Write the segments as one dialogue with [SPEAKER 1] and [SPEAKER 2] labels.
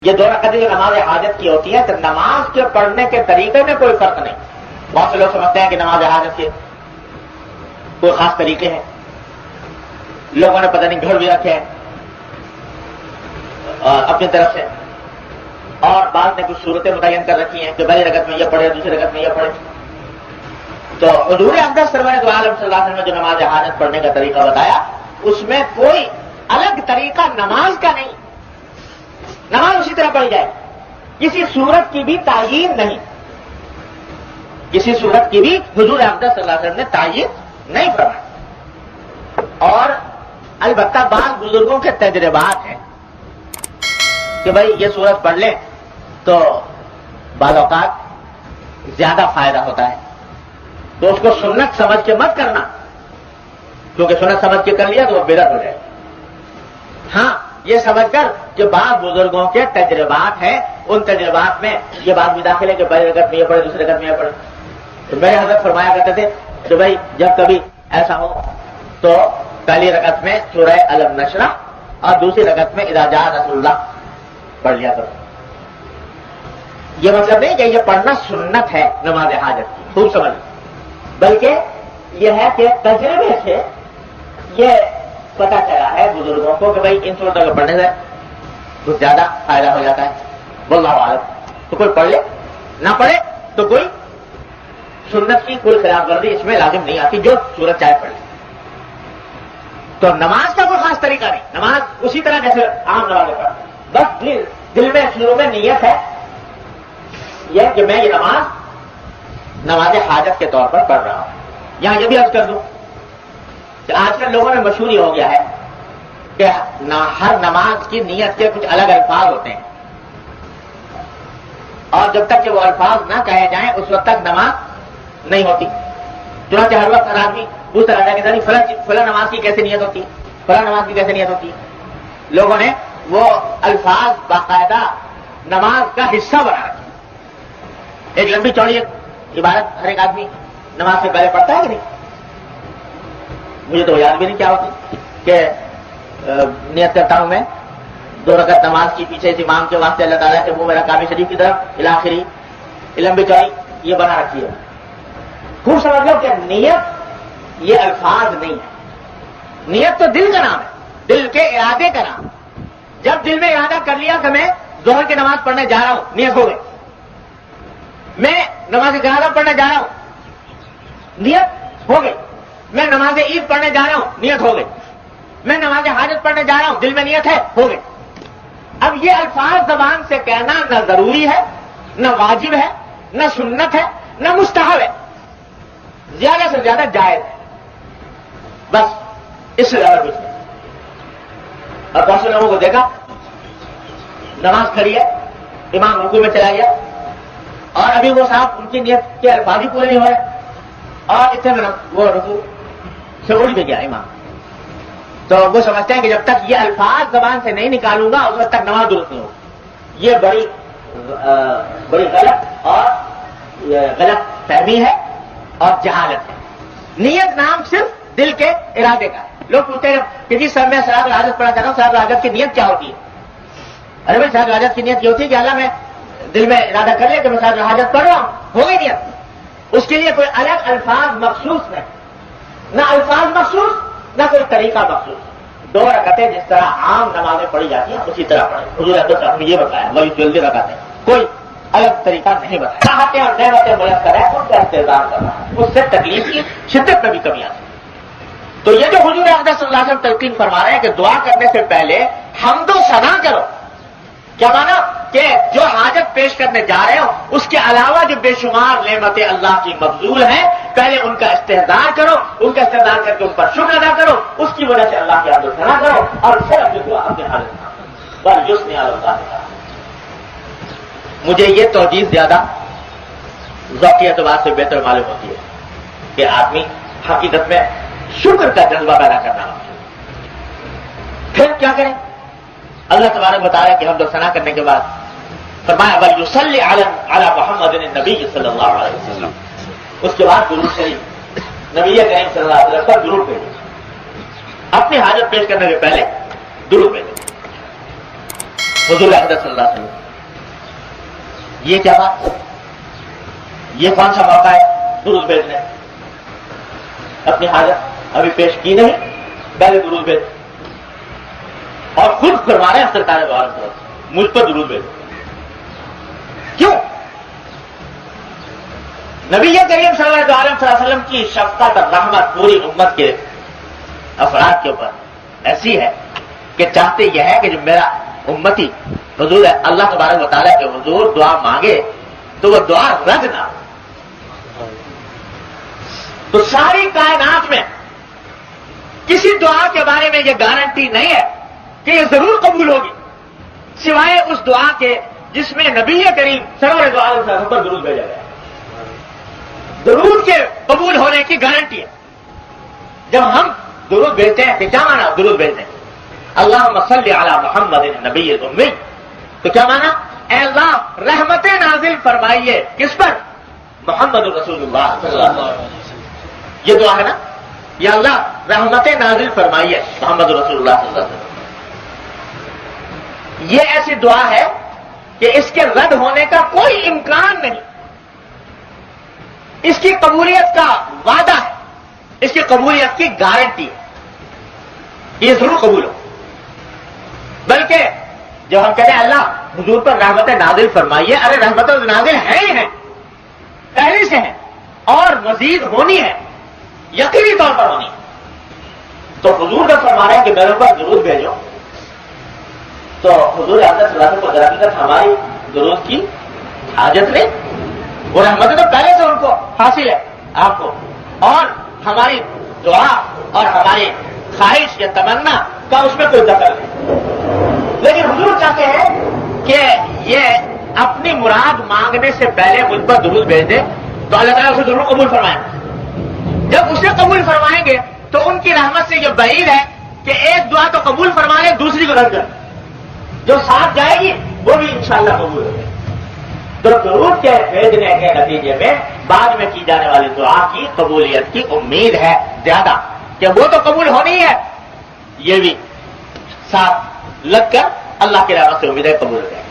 [SPEAKER 1] یہ دو رکعتیں جو نماز حاجت کی ہوتی ہے تو نماز کے پڑھنے کے طریقے میں کوئی فرق نہیں. بہت سے لوگ سمجھتے ہیں کہ نماز حاجت کے کوئی خاص طریقے ہیں، لوگوں نے پتہ نہیں گھر بھی رکھے ہیں اپنی طرف سے، اور بعض نے کچھ صورتیں متعین کر رکھی ہیں کہ پہلی رکعت میں یہ پڑھے دوسری رکعت میں یہ پڑھے. تو حضور اقدس سرور دو عالم صلی اللہ علیہ وسلم نے جو نماز حاجت پڑھنے کا طریقہ بتایا اس میں کوئی الگ طریقہ نماز کا نہیں، نماز اسی طرح پڑھی جائے، کسی صورت کی بھی تعیین نہیں، کسی صورت کی بھی حضور اقدس صلی اللہ علیہ وسلم نے تعیین نہیں فرمائی. اور البتہ بعض بزرگوں کے تجربات ہیں کہ بھائی یہ صورت پڑھ لیں تو بعض اوقات زیادہ فائدہ ہوتا ہے، تو اس کو سنت سمجھ کے مت کرنا، کیونکہ سنت سمجھ کے کر لیا تو وہ بدعت ہو جائے. ہاں یہ سمجھ کر کہ بعض بزرگوں کے تجربات ہیں، ان تجربات میں یہ بات بھی داخل ہے کہ پہلی رکعت میں یہ پڑھے دوسری رکعت میں یہ پڑھے. تو میرے حضرت فرمایا کرتے تھے کہ بھائی جب کبھی ایسا ہو تو پہلی رکعت میں سورہ الم نشرح اور دوسری رکعت میں اذا جاء نصر اللہ پڑھ لیا کرو. یہ مطلب نہیں کہ یہ پڑھنا سنت ہے نماز حاجت کی، خوب سمجھ، بلکہ یہ ہے کہ تجربے سے یہ پتہ چلا ہے بزرگوں کو کہ بھائی ان صورتوں کو پڑھنے سے کچھ زیادہ فائدہ ہو جاتا ہے. واللہ اعلم. تو کوئی پڑھ لے نہ پڑھے تو کوئی سنت کی کوئی خلاف ورزی اس میں لازم نہیں آتی، جو صورت چاہے پڑھ لے. تو نماز کا کوئی خاص طریقہ نہیں، نماز اسی طرح جیسے عام نمازیں پڑھتے، بس دل میں شروع میں نیت ہے یہ کہ میں یہ نماز حاجت کے طور پر پڑھ رہا ہوں. یہاں یہ بھی عرض کر دوں کہ آج کل لوگوں میں مشہور ہو گیا ہے کہ ہر نماز کی نیت کے کچھ الگ الفاظ ہوتے ہیں، اور جب تک کہ وہ الفاظ نہ کہے جائیں اس وقت تک نماز نہیں ہوتی. چنانچہ ہر وقت ہر آدمی پوچھتا رہتا ہے کہ فلاں نماز کی کیسے نیت ہوتی ہے، فلاں نماز کی کیسے نیت ہوتی ہے. لوگوں نے وہ الفاظ باقاعدہ نماز کا حصہ بنا رکھے. ایک لمبی چوڑی ایک عبارت ہر ایک آدمی نماز سے پہلے پڑھتا ہے کہ نہیں؟ مجھے تو یاد بھی نہیں کیا ہوتی کہ نیت کرتا ہوں میں 2 رکعت نماز کی پیچھے سے امام کے واسطے اللہ تعالیٰ کے منہ میں رکعت شریف کی طرف الاخری لمبی چوڑی یہ بنا رکھی ہے. خوب سمجھ لو کہ نیت یہ الفاظ نہیں ہے، نیت تو دل کا نام ہے، دل کے ارادے کا نام. جب دل میں ارادہ کر لیا کہ میں ظہر کی نماز پڑھنے جا رہا ہوں، نیت ہو گئی. میں نماز جنازہ پڑھنے جا رہا ہوں، نیت ہو گئی. میں نماز عید پڑھنے جا رہا ہوں، نیت ہو گئی. میں نماز حاجت پڑھنے جا رہا ہوں، دل میں نیت ہے، ہو گئی. اب یہ الفاظ زبان سے کہنا نہ ضروری ہے، نہ واجب ہے، نہ سنت ہے، نہ مستحب ہے، زیادہ سے زیادہ جائز ہے، بس اس سے زیادہ کچھ نہیں. اور بہت سے لوگوں کو دیکھا نماز کھڑی ہے، امام رکوع میں چلا گیا اور ابھی وہ صاحب ان کی نیت کے الفاظ ہی پورے نہیں ہو رہے اور اتنے میں وہ رکوع سے اٹھ بھی گیا امام. تو وہ سمجھتے ہیں کہ جب تک یہ الفاظ زبان سے نہیں نکالوں گا اس وقت تک نماز درست نہیں ہوگی. یہ بڑی غلط اور غلط فہمی ہے اور جہالت ہے. نیت نام صرف دل کے ارادے کا ہے. لوگ پوچھتے ہیں کہ جی سر میں صلاۃ الحاجت پڑھنا چاہتا ہوں، صلاۃ الحاجت کی نیت کیا ہوتی ہے؟ ارے بھائی صلاۃ الحاجت کی نیت یہ ہوتی ہے کہ اللہ میں دل میں ارادہ کر لیا کہ میں صلاۃ الحاجت پڑھ رہا ہوں، ہو گئی نیت. اس کے لیے کوئی الگ الفاظ مخصوص نہیں، نہ الفاظ مخصوص نہ کوئی طریقہ مخصوص. 2 رکعتیں جس طرح عام نمازیں پڑھی جاتی ہیں اسی طرح پڑھیں. حضور اقدس صاحب نے یہ بتایا، وہی جلدی رکعتیں، کوئی الگ طریقہ نہیں بتایا. راحتیں اور نعمتیں میسر ہیں ان کا انتظار کرنا ہے، اس سے تکلیف کی شدت میں بھی کمی آتی ہے. تو یہ جو حضور اقدس صلی اللہ علیہ وسلم تلقین فرما رہے ہیں کہ دعا کرنے سے پہلے حمد و ثنا کرو. کیا مانا کہ جو حاجت پیش کرنے جا رہے ہو اس کے علاوہ جو بے شمار نعمتیں اللہ کی مبذول ہیں پہلے ان کا استحضار کرو، ان کا استحضار کر کے ان پر شکر ادا کرو، اس کی وجہ سے اللہ کی حمد و ثنا کرو اور پھر اپنی دعا اپنے حالت بل یسنی علی اللہ. مجھے یہ توجیہ زیادہ ذوقی اعتبار سے بہتر معلوم ہوتی ہے کہ آدمی حقیقت میں شکر کا جذبہ پیدا کرنا ہوتا ہے. پھر کیا کریں؟ اللہ تبارک بتا رہا ہے کہ حمد و ثنا کرنے کے بعد فرمایا وَلْيُصَلِّ عَلَى مُحَمَّدٍ النَّبِيِّ صلی اللہ علیہ وسلم. اس کے بعد درود شریف نبی کریم صلی اللہ علیہ وسلم پر درود بھیجو. اپنی حاجت پیش کرنے سے پہلے درود بھیجو. حضور اقدس صلی اللہ علیہ وسلم. یہ کیا بات؟ یہ کون سا موقع ہے درود بھیجنے؟ اپنی حاجت ابھی پیش کی نہیں، پہلے درود بھیج، اور خود فرما رہے ہیں سرکار دو عالم مجھ پر درود بھیج. کیوں؟ نبی کریم صلی اللہ علیہ وسلم کی شفقت اور رحمت پوری امت کے افراد کے اوپر ایسی ہے کہ چاہتے یہ ہے کہ جو میرا امتی حضور اللہ تبارک و تعالیٰ کے حضور دعا مانگے تو وہ دعا رد نہ. تو ساری کائنات میں کسی دعا کے بارے میں یہ گارنٹی نہیں ہے کہ یہ ضرور قبول ہوگی سوائے اس دعا کے جس میں نبی کریم سرور دو عالم صلی اللہ علیہ وسلم پر درود بھیجا گیا. درود کے قبول ہونے کی گارنٹی ہے. جب ہم درود بھیجتے ہیں تو کیا مانا درود بھیجتے ہیں؟ اللہم صلی علی محمد نبی الامی، تو کیا مانا؟ اے اللہ رحمت نازل فرمائیے کس پر؟ محمد رسول اللہ صلی اللہ علیہ وسلم. یہ دعا ہے نا، یا اللہ رحمت نازل فرمائیے محمد رسول اللہ صلی اللہ علیہ وسلم. یہ ایسی دعا ہے کہ اس کے رد ہونے کا کوئی امکان نہیں. اس کی قبولیت کا وعدہ ہے، اس کی قبولیت کی گارنٹی ہے، یہ ضرور قبول ہو. بلکہ جب ہم کہتے ہیں اللہ حضور پر رحمت نازل فرمائیے، ارے رحمت نازل ہے ہی ہے، پہلے سے ہے اور مزید ہونی ہے، یقینی طور پر ہونی ہے. تو حضور کا فرما رہے ہیں کہ میرے اوپر درود بھیجو، تو حضور اقدس صلی اللہ علیہ وسلم کو درحقیقت ہماری درود کی حاجت نہیں. وہ رحمت تو پہلے سے ان کو حاصل ہے آپ کو، اور ہماری دعا اور ہماری خواہش یا تمنا کا اس میں کوئی دخل نہیں. لیکن حضور چاہتے ہیں کہ یہ اپنی مراد مانگنے سے پہلے مجھ پر درود بھیج دے تو اللہ تعالیٰ اسے ضرور قبول فرمائیں. جب اسے قبول فرمائیں گے تو ان کی رحمت سے یہ بعید ہے کہ ایک دعا تو قبول فرما لے دوسری کو رد کر، جو ساتھ جائے گی وہ بھی انشاءاللہ قبول ہوگی. تو درود کے بھیجنے کے نتیجے میں بعد میں کی جانے والی دعا کی قبولیت کی امید ہے زیادہ، کہ وہ تو قبول ہونی ہے، یہ بھی ساتھ لگ کر اللہ کی رحمت سے امید ہے قبول ہو جائے.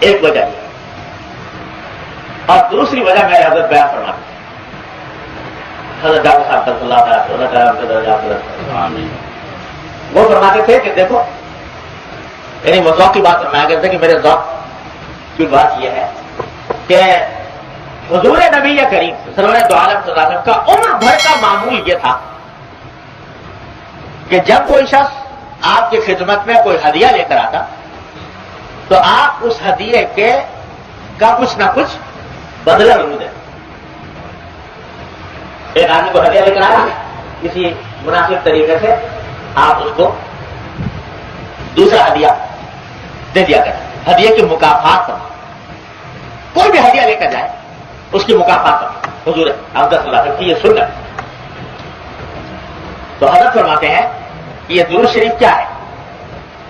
[SPEAKER 1] ایک وجہ یہ، اور دوسری وجہ میرے حضرت بیان فرماتے ہیں، حضرت ڈاکٹر صاحب صلی اللہ علیہ وسلم وہ فرماتے تھے کہ دیکھو، یعنی وہ ذوق کی بات فرمایا کرتے کہ میرے ذوق کی بات یہ ہے کہ حضور نبی کریم سرور دو عالم صلی اللہ علیہ وسلم کا عمر بھر کا معمول یہ تھا کہ جب کوئی شخص آپ کی خدمت میں کوئی ہدیہ لے کر آتا تو آپ اس ہدیے کا کچھ نہ کچھ بدلہ ضرور دیں. ایک آدمی کو ہدیہ لے کر آیا، کسی مناسب طریقے سے آپ اس کو دوسرا ہدیہ دے دیا کریں. ہدیے کی مکافات پر کوئی بھی ہدیہ لے کر جائے اس کی مکافات پر حضور اقدس صلی اللہ علیہ وسلم کی یہ سنت. تو حضرت فرماتے ہیں کہ یہ درود شریف کیا ہے؟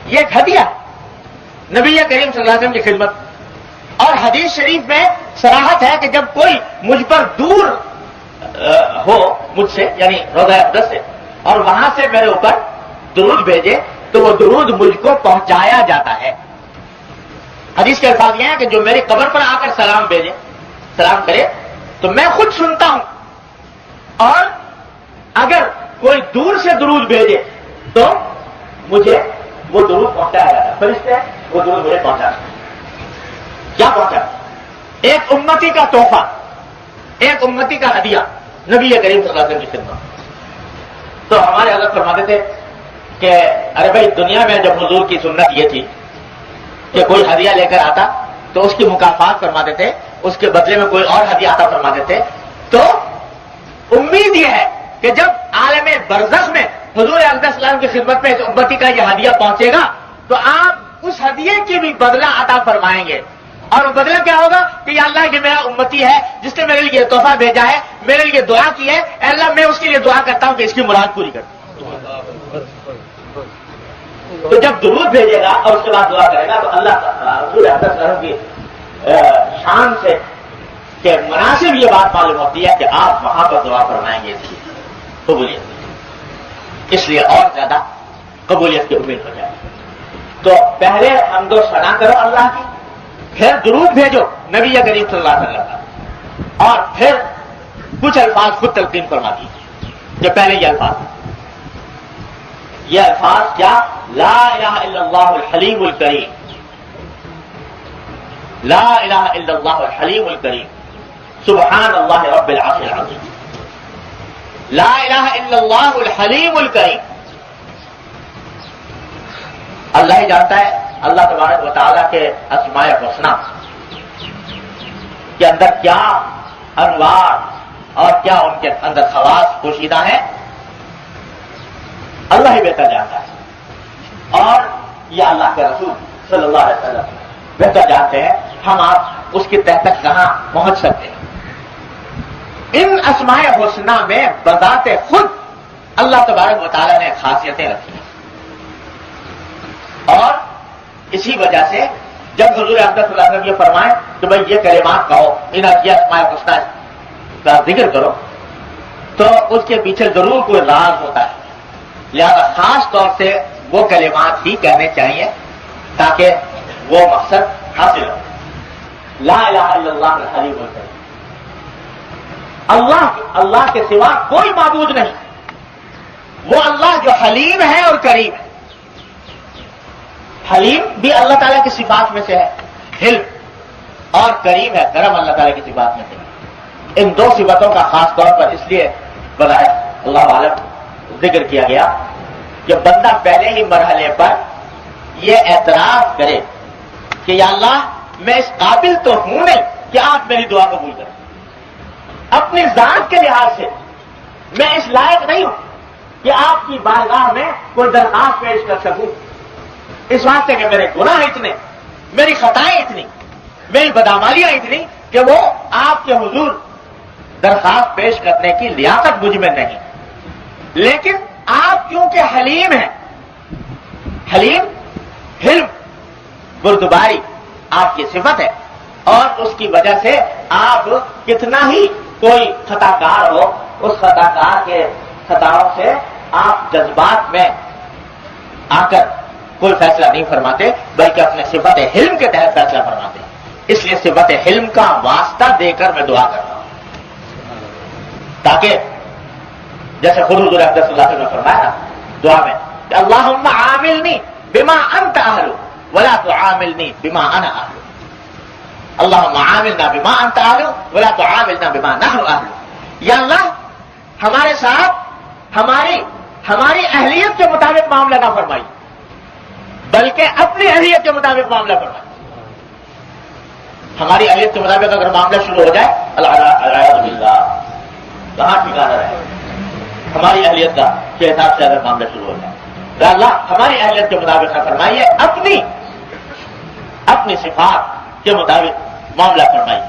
[SPEAKER 1] یہ ایک ہدیہ ہے نبی کریم صلی اللہ علیہ وسلم کی خدمت. اور حدیث شریف میں صراحت ہے کہ جب کوئی مجھ پر دور ہو مجھ سے، یعنی روضہ اقدس سے، اور وہاں سے میرے اوپر درود بھیجے تو وہ درود مجھ کو پہنچایا جاتا ہے. حدیث کے الفاظ یہ ہیں کہ جو میری قبر پر آ کر سلام بھیجے، سلام کرے تو میں خود سنتا ہوں، اور اگر کوئی دور سے درود بھیجے تو مجھے وہ درود پہنچایا جاتا ہے. فرشتے وہ درود مجھے پہنچاتے ہیں. کیا پہنچا؟ ایک امتی کا تحفہ، ایک امتی کا ہدیہ نبی کریم صلی اللہ علیہ وسلم کی خدمت. تو ہمارے حضرت فرماتے تھے کہ ارے بھائی دنیا میں جب حضور کی سنت یہ تھی کہ کوئی ہدیہ لے کر آتا تو اس کی مکافات فرماتے تھے، اس کے بدلے میں کوئی اور ہدیہ آتا فرماتے تھے، تو امید یہ ہے کہ جب عالم برزخ میں حضور اقدس صلی اللہ علیہ وسلم کی خدمت میں اس امتی کا یہ ہدیہ پہنچے گا تو آپ اس ہدیے کی بھی بدلہ عطا فرمائیں گے. اور وہ بدلہ کیا ہوگا کہ یا اللہ یہ میرا امتی ہے جس نے میرے لیے تحفہ بھیجا ہے، میرے لیے دعا کی ہے، اے اللہ میں اس کے لیے دعا کرتا ہوں کہ اس کی مراد پوری کر. تو جب درود بھیجے گا اور اس کے بعد دعا کرے گا تو اللہ حضور اقدس صلی اللہ علیہ وسلم کی شان سے کہ مناسب یہ بات معلوم ہوتی ہے کہ آپ وہاں پر دعا فرمائیں گے اس کی قبولیت، اس لیے اور زیادہ قبولیت کی امید ہو جائے. تو پہلے حمد و ثنا کرو اللہ کی، پھر درود بھیجو نبی کریم صلی اللہ علیہ وسلم کا، اور پھر کچھ الفاظ خود تلقین فرما دیجیے. جو پہلے یہ الفاظ کیا؟ لا الہ الا اللہ الحلیم الکریم، لا الہ الا اللہ الحلیم الکریم، سبحان اللہ رب العرش العظیم. لا الہ الا اللہ الحلیم الکریم. اللہ ہی جانتا ہے اللہ تبارک و تعالیٰ کے اسماء الحسنی کے اندر کیا انوار اور کیا ان کے اندر خواص پوشیدہ ہیں، اللہ ہی بہتر جانتا ہے، اور یہ اللہ کے رسول صلی اللہ علیہ وسلم بہتر جانتے ہیں ہم آپ اس کے تحت تک کہاں پہنچ سکتے ہیں. ان اسماء حسنی میں بذات خود اللہ تبارک و تعالیٰ نے خاصیتیں رکھی ہیں، اور اسی وجہ سے جب حضور اقدس صلی اللہ علیہ وسلم یہ فرمائیں کہ بھائی یہ کلمات کہو، ان اسماء حسنی کا ذکر کرو، تو اس کے پیچھے ضرور کوئی راز ہوتا ہے. لہذا خاص طور سے وہ کلمات ہی کہنے چاہیے تاکہ وہ مقصد حاصل ہو. لا الہ الا اللہ الحلیم الکریم. اللہ کے سوا کوئی معبود نہیں، وہ اللہ جو حلیم ہے اور کریم ہے. حلیم بھی اللہ تعالیٰ کی صفات میں سے ہے، حلم، اور کریم ہے، کرم اللہ تعالیٰ کی صفات میں سے ہے. ان دو صفتوں کا خاص طور پر اس لیے بظاہر اللہ عالم ذکر کیا گیا کہ بندہ پہلے ہی مرحلے پر یہ اعتراف کرے کہ یا اللہ میں اس قابل تو ہوں نہیں کہ آپ میری دعا قبول کریں. اپنی ذات کے لحاظ سے میں اس لائق نہیں ہوں کہ آپ کی بارگاہ میں کوئی درخواست پیش کر سکوں، اس واسطے کہ میرے گناہ اتنے، میری خطائیں اتنی، میری بدعمالیاں اتنی کہ وہ آپ کے حضور درخواست پیش کرنے کی لیاقت مجھ میں نہیں. لیکن آپ کیونکہ حلیم ہیں، حلیم، حلم، بردباری آپ کی صفت ہے، اور اس کی وجہ سے آپ کتنا ہی کوئی خطا کار ہو، اس خطا کار کے خطاؤں سے آپ جذبات میں آ کر کوئی فیصلہ نہیں فرماتے، بلکہ اپنے صفت حلم کے تحت فیصلہ فرماتے ہیں. اس لیے صفت حلم کا واسطہ دے کر میں دعا کرتا ہوں، تاکہ جیسے خود حضور اقدس صلی اللہ علیہ وسلم نے فرمایا دعا میں کہ اللہم عاملنی بما انت اہل ولا تعاملنی بما انا اہل. اللہم عاملنا بما انت اہل ولا تعاملنا بما نحن اہل. یا اللہ ہمارے ساتھ ہماری اہلیت کے مطابق معاملہ نہ فرمائی، بلکہ اپنی اہلیت کے مطابق معاملہ فرمائی. ہماری اہلیت کے مطابق اگر معاملہ شروع ہو جائے العیاذ باللہ کہاں ٹھکانا رہے. ہماری اہلیت کا کے حساب سے اگر معاملہ شروع ہو جائے تو اللہ ہماری اہلیت کے مطابق نہ فرمائیے، اپنی صفات کے مطابق معاملہ فرمائیے.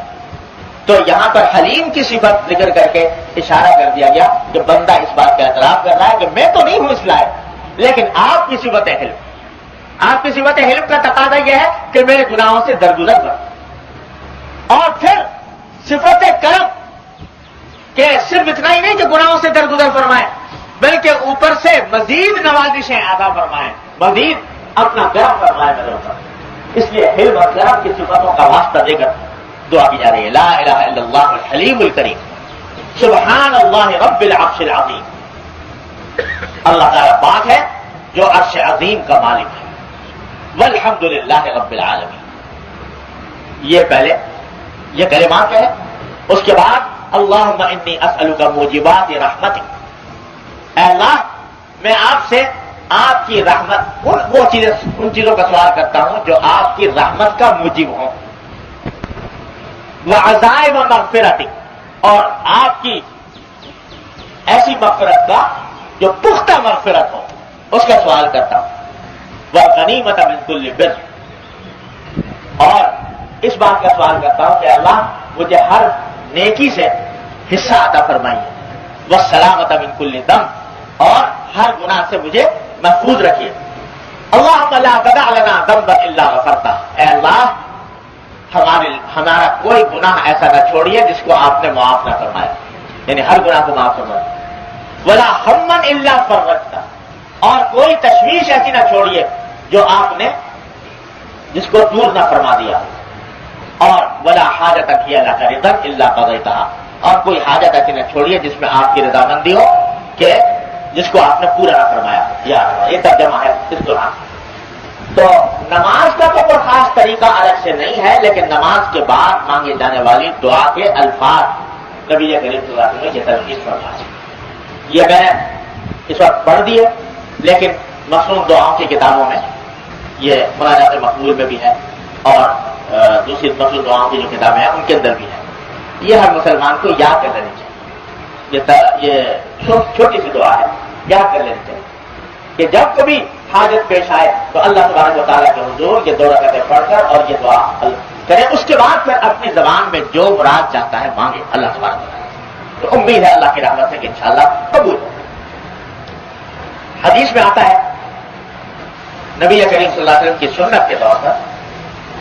[SPEAKER 1] تو یہاں پر حلیم کی صفت ذکر کر کے اشارہ کر دیا گیا کہ بندہ اس بات کا اعتراف کر رہا ہے کہ میں تو نہیں ہوں اس لائق، لیکن آپ کی صفت حلم، آپ کی صفت حلم کا تقاضا یہ ہے کہ میرے گناہوں سے درگزر کرو. اور پھر صفت کرم کہ صرف اتنا ہی نہیں کہ گناہوں سے درگزر فرمائے، بلکہ اوپر سے مزید نوازشیں عطا فرمائے، مزید اپنا کرم فرمائے میرے اوپر. اس لیے حلم اور کرم کی صفتوں کا واسطہ دے کر دعا کی جا رہی ہے. لا الہ الا اللہ الحلیم الکریم، سبحان اللہ رب العرش العظیم. اللہ تعالیٰ پاک ہے جو عرش عظیم کا مالک ہے. والحمد للہ رب العالمین. یہ پہلے یہ کلمات ہے. اس کے بعد اللہم انی اسألک موجبات رحمتک. اے اللہ میں آپ سے آپ کی رحمت ان چیزوں کا سوال کرتا ہوں جو آپ کی رحمت کا موجب ہوں، وعزائم مغفرتک، اور آپ کی ایسی مغفرت کا جو پختہ مغفرت ہو اس کا سوال کرتا ہوں. والغنیمۃ من کل بر، اور اس بات کا سوال کرتا ہوں کہ اللہ مجھے ہر نیکی سے حصہ عطا فرمائیے. والسلامۃ من کل دم، اور ہر گناہ سے مجھے محفوظ رکھیے. اللہم لا تدع لنا ذنبا الا غفرتہ. اے اللہ ہمارا کوئی گناہ ایسا نہ چھوڑیے جس کو آپ نے معاف نہ فرمایا، یعنی ہر گناہ کو معاف فرمائے. ولا ہما الا فرجتہ، اور کوئی تشویش ایسی نہ چھوڑیے جو آپ نے جس کو دور نہ فرما دیا اور ولا حاجت کی اللہ کا رضا الا قضیتها، اور کوئی حاجت ایسی نہ چھوڑیے جس میں آپ کی رضامندی ہو کہ جس کو آپ نے پورا نہ فرمایا. یا یہ ترجمہ ہے اس دوران. تو نماز کا تو کوئی خاص طریقہ الگ سے نہیں ہے، لیکن نماز کے بعد مانگے جانے والی دعا کے الفاظ نبی کریم صلی اللہ علیہ وسلم نے یہ تلقین فرمائی. یہ میں نے اس وقت پڑھ دیے، لیکن مصنون دعاؤں کی کتابوں میں یہ مناجات مقبول میں بھی ہے اور دوسری مصنون دعاؤں کی جو کتابیں ہیں ان کے اندر بھی ہے. یہ ہر مسلمان کو یاد کر لینی چاہیے. یہ چھوٹی سی دعا ہے، یاد کر لینی چاہیے کہ جب کبھی حاجت پیش آئے تو اللہ تبارک و تعالیٰ کے حضور یہ دو رکعتیں پڑھ کر اور یہ دعا کریں. اس کے بعد پھر اپنی زبان میں جو مراد چاہتا ہے مانگے اللہ تبارک و تعالیٰ. تو امید ہے اللہ کی رحمت سے کہ انشاءاللہ قبول ہو. حدیث میں آتا ہے نبی کریم صلی اللہ علیہ وسلم کی سنت کے طور پر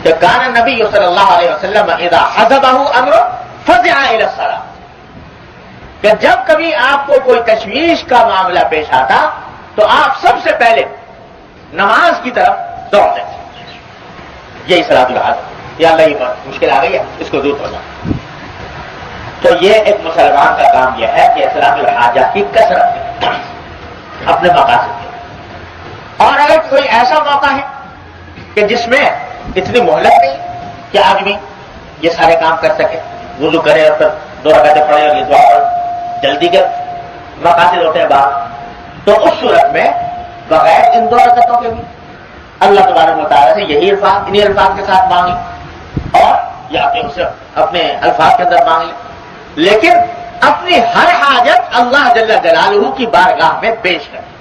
[SPEAKER 1] کہ کان نبی صلی اللہ علیہ وسلم اذا حزبہ امر فزع الی الصلاۃ، کہ جب کبھی آپ کو کوئی تشویش کا معاملہ پیش آتا تو آپ سب سے پہلے نماز کی طرف دوڑتے تھے. یہی صلاۃ الحاجہ، یا اللہ یہ مشکل آ گئی ہے اس کو دور کرنا. تو یہ ایک مسلمان کا کام یہ ہے کہ صلاۃ الحاجہ کی کثرت اپنے مقاصد کے. اور اگر کوئی ایسا موقع ہے کہ جس میں اتنی مہلت نہیں کہ آدمی یہ سارے کام کر سکے، وضو کرے اور پھر دو رکعتیں پڑھے اور یہ دعا پڑھے، جلدی کے مقاصد ہوتے ہیں باہر، تو اس صورت میں بغیر ان دو رکعتوں کے بھی اللہ تبارک و تعالیٰ سے یہی الفاظ انہیں الفاظ کے ساتھ مانگیں اور یا اپنے الفاظ کے اندر مانگ لیں، لیکن اپنی ہر حاجت اللہ جل جلالہ کی بارگاہ میں پیش کریں.